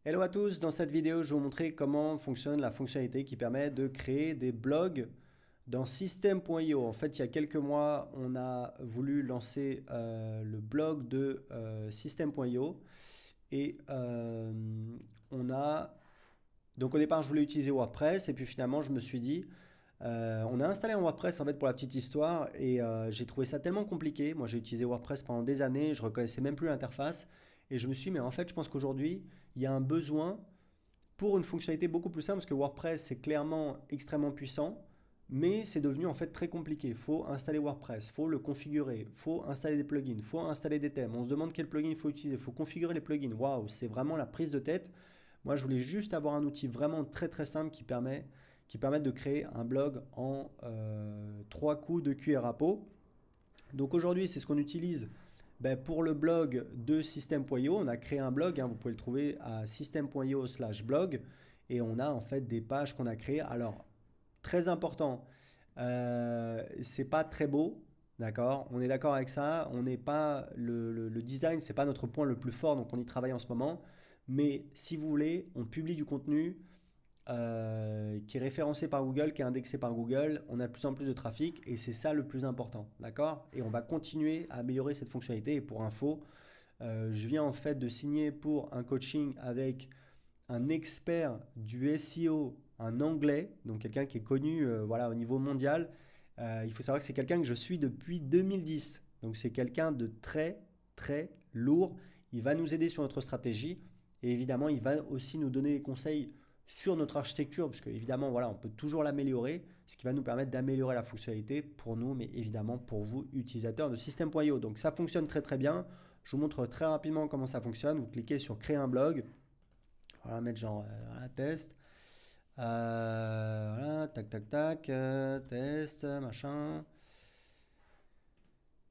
Hello à tous, dans cette vidéo je vais vous montrer comment fonctionne la fonctionnalité qui permet de créer des blogs dans System.io. En fait, il y a quelques mois, on a voulu lancer le blog de System.io et on a... Donc au départ, je voulais utiliser WordPress et puis finalement, je me suis dit, on a installé un WordPress en fait pour la petite histoire et j'ai trouvé ça tellement compliqué. Moi, j'ai utilisé WordPress pendant des années, je reconnaissais même plus l'interface et je me suis dit, mais en fait, je pense qu'aujourd'hui, il y a un besoin pour une fonctionnalité beaucoup plus simple, parce que WordPress c'est clairement extrêmement puissant, mais c'est devenu en fait très compliqué. Il faut installer WordPress, il faut le configurer, il faut installer des plugins, il faut installer des thèmes. On se demande quel plugin il faut utiliser, il faut configurer les plugins. Waouh, c'est vraiment la prise de tête. Moi, je voulais juste avoir un outil vraiment très très simple qui permet de créer un blog en 3 coups de cuillère à peau. Donc aujourd'hui, c'est ce qu'on utilise pour le blog de System.io. On a créé un blog, hein, vous pouvez le trouver à system.io/blog. Et on a en fait des pages qu'on a créées. Alors, très important, c'est pas très beau, d'accord. On est d'accord avec ça. On n'est pas le design, c'est pas notre point le plus fort, donc on y travaille en ce moment. Mais si vous voulez, on publie du contenu qui est référencé par Google, qui est indexé par Google. On a de plus en plus de trafic et c'est ça le plus important, d'accord. Et on va continuer à améliorer cette fonctionnalité. Et pour info, je viens en fait de signer pour un coaching avec un expert du SEO, un anglais, donc quelqu'un qui est connu voilà, au niveau mondial. Il faut savoir que c'est quelqu'un que je suis depuis 2010. Donc c'est quelqu'un de très très lourd. Il va nous aider sur notre stratégie et évidemment il va aussi nous donner des conseils sur notre architecture, parce que évidemment voilà, on peut toujours l'améliorer, ce qui va nous permettre d'améliorer la fonctionnalité pour nous, mais évidemment pour vous utilisateurs de System.io. Donc ça fonctionne très très bien. Je vous montre très rapidement comment ça fonctionne. Vous cliquez sur créer un blog. Voilà, mettre genre voilà, test. Voilà, tac, tac, tac, test, machin.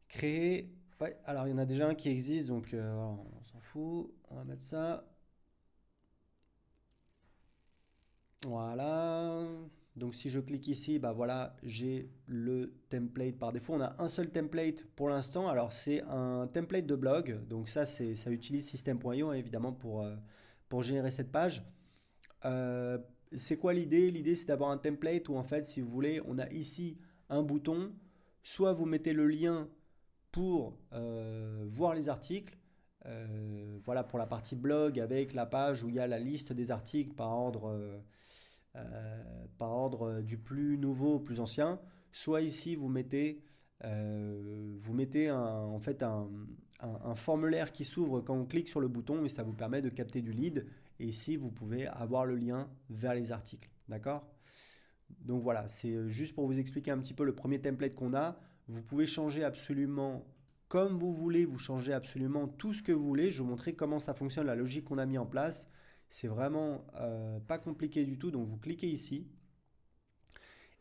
Créer. Ouais, alors il y en a déjà un qui existe, donc voilà, on s'en fout. On va mettre ça. Voilà. Donc si je clique ici, bah voilà, j'ai le template par défaut. On a un seul template pour l'instant. Alors c'est un template de blog. Donc ça utilise System.io évidemment pour générer cette page. Euh, c'est quoi l'idée? L'idée, c'est d'avoir un template où, en fait, si vous voulez, on a ici un bouton. Soit vous mettez le lien pour voir les articles. Voilà pour la partie blog avec la page où il y a la liste des articles par ordre du plus nouveau au plus ancien. Soit ici, vous mettez en fait un formulaire qui s'ouvre quand on clique sur le bouton et ça vous permet de capter du lead. Et ici, vous pouvez avoir le lien vers les articles. D'accord? Donc voilà, c'est juste pour vous expliquer un petit peu le premier template qu'on a. Vous pouvez changer absolument comme vous voulez, vous changez absolument tout ce que vous voulez. Je vais vous montrer comment ça fonctionne, la logique qu'on a mis en place. C'est vraiment pas compliqué du tout. Donc vous cliquez ici.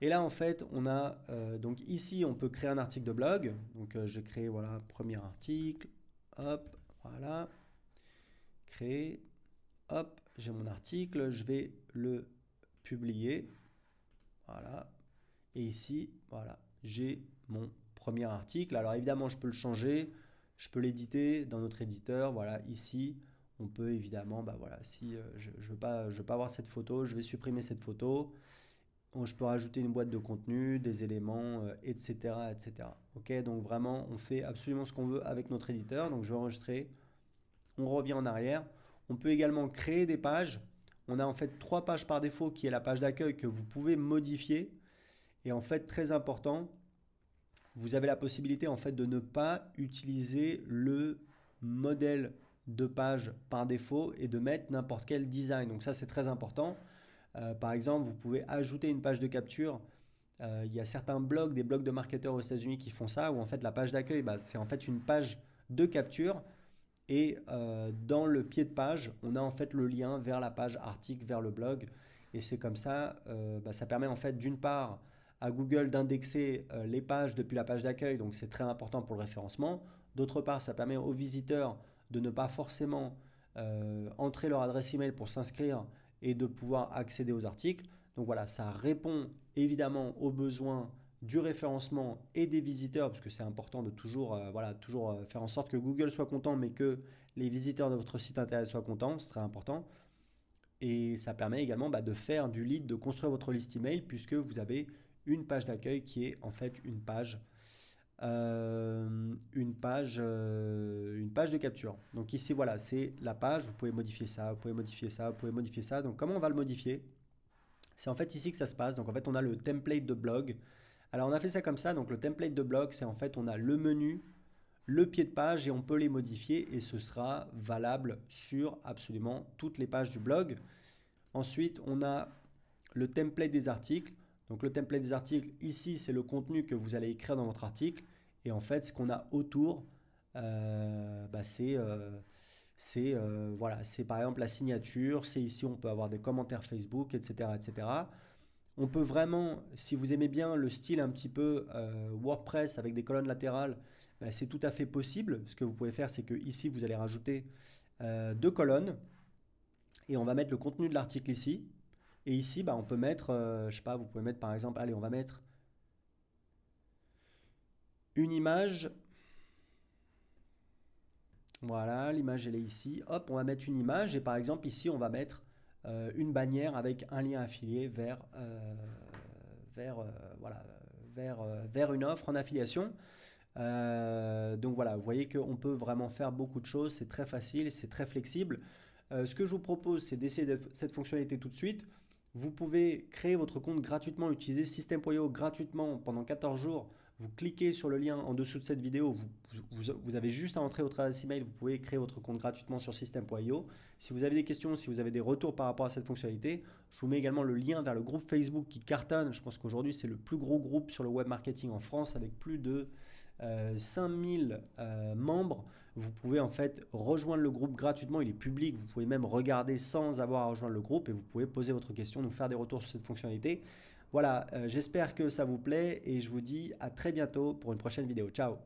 Et là, en fait, on a donc ici, on peut créer un article de blog. Donc je crée, voilà, premier article. Hop, voilà. Créer. Hop, j'ai mon article. Je vais le publier. Voilà. Et ici, voilà, j'ai mon premier article. Alors évidemment, je peux le changer, je peux l'éditer dans notre éditeur. Voilà, ici, on peut évidemment, bah voilà, si je ne veux pas avoir cette photo, je vais supprimer cette photo. Donc, je peux rajouter une boîte de contenu, des éléments, etc., etc. Ok, donc vraiment, on fait absolument ce qu'on veut avec notre éditeur. Donc je vais enregistrer, on revient en arrière. On peut également créer des pages. On a en fait 3 pages par défaut qui est la page d'accueil que vous pouvez modifier. Et en fait, très important, vous avez la possibilité en fait de ne pas utiliser le modèle de page par défaut et de mettre n'importe quel design. Donc ça, c'est très important. Par exemple, vous pouvez ajouter une page de capture. Il y a certains blogs, des blogs de marketeurs aux États-Unis qui font ça, où en fait la page d'accueil, bah, c'est en fait une page de capture. Et dans le pied de page, on a en fait le lien vers la page article, vers le blog. Et c'est comme ça, bah, ça permet en fait d'une part à Google d'indexer les pages depuis la page d'accueil, donc c'est très important pour le référencement. D'autre part, ça permet aux visiteurs de ne pas forcément entrer leur adresse email pour s'inscrire et de pouvoir accéder aux articles. Donc voilà, ça répond évidemment aux besoins du référencement et des visiteurs, parce que c'est important de toujours, voilà, toujours faire en sorte que Google soit content, mais que les visiteurs de votre site internet soient contents, c'est très important. Et ça permet également de faire du lead, de construire votre liste email puisque vous avez une page d'accueil qui est en fait une page de capture. Donc ici, voilà, c'est la page. Vous pouvez modifier ça, vous pouvez modifier ça, vous pouvez modifier ça. Donc comment on va le modifier? C'est en fait ici que ça se passe. Donc en fait, on a le template de blog. Alors on a fait ça comme ça. Donc le template de blog, c'est en fait, on a le menu, le pied de page et on peut les modifier et ce sera valable sur absolument toutes les pages du blog. Ensuite, on a le template des articles. Donc le template des articles, ici, c'est le contenu que vous allez écrire dans votre article. Et en fait, ce qu'on a autour, voilà, c'est par exemple la signature, c'est ici on peut avoir des commentaires Facebook, etc., etc. On peut vraiment, si vous aimez bien le style un petit peu WordPress avec des colonnes latérales, c'est tout à fait possible. Ce que vous pouvez faire, c'est que ici vous allez rajouter deux colonnes et on va mettre le contenu de l'article ici. Et ici, on peut mettre, je sais pas, vous pouvez mettre par exemple, allez, on va mettre une image. Voilà, l'image elle est ici. Hop, on va mettre une image et par exemple ici on va mettre une bannière avec un lien affilié vers, voilà, vers une offre en affiliation. Donc voilà, vous voyez qu'on peut vraiment faire beaucoup de choses, c'est très facile, c'est très flexible. Ce que je vous propose, c'est d'essayer cette fonctionnalité tout de suite. Vous pouvez créer votre compte gratuitement, utiliser System.io gratuitement pendant 14 jours. Vous cliquez sur le lien en dessous de cette vidéo, vous avez juste à entrer votre adresse email, vous pouvez créer votre compte gratuitement sur System.io. Si vous avez des questions, si vous avez des retours par rapport à cette fonctionnalité, je vous mets également le lien vers le groupe Facebook qui cartonne. Je pense qu'aujourd'hui c'est le plus gros groupe sur le web marketing en France avec plus de 5000 membres. Vous pouvez en fait rejoindre le groupe gratuitement, il est public, vous pouvez même regarder sans avoir à rejoindre le groupe et vous pouvez poser votre question, nous faire des retours sur cette fonctionnalité. Voilà, j'espère que ça vous plaît et je vous dis à très bientôt pour une prochaine vidéo. Ciao!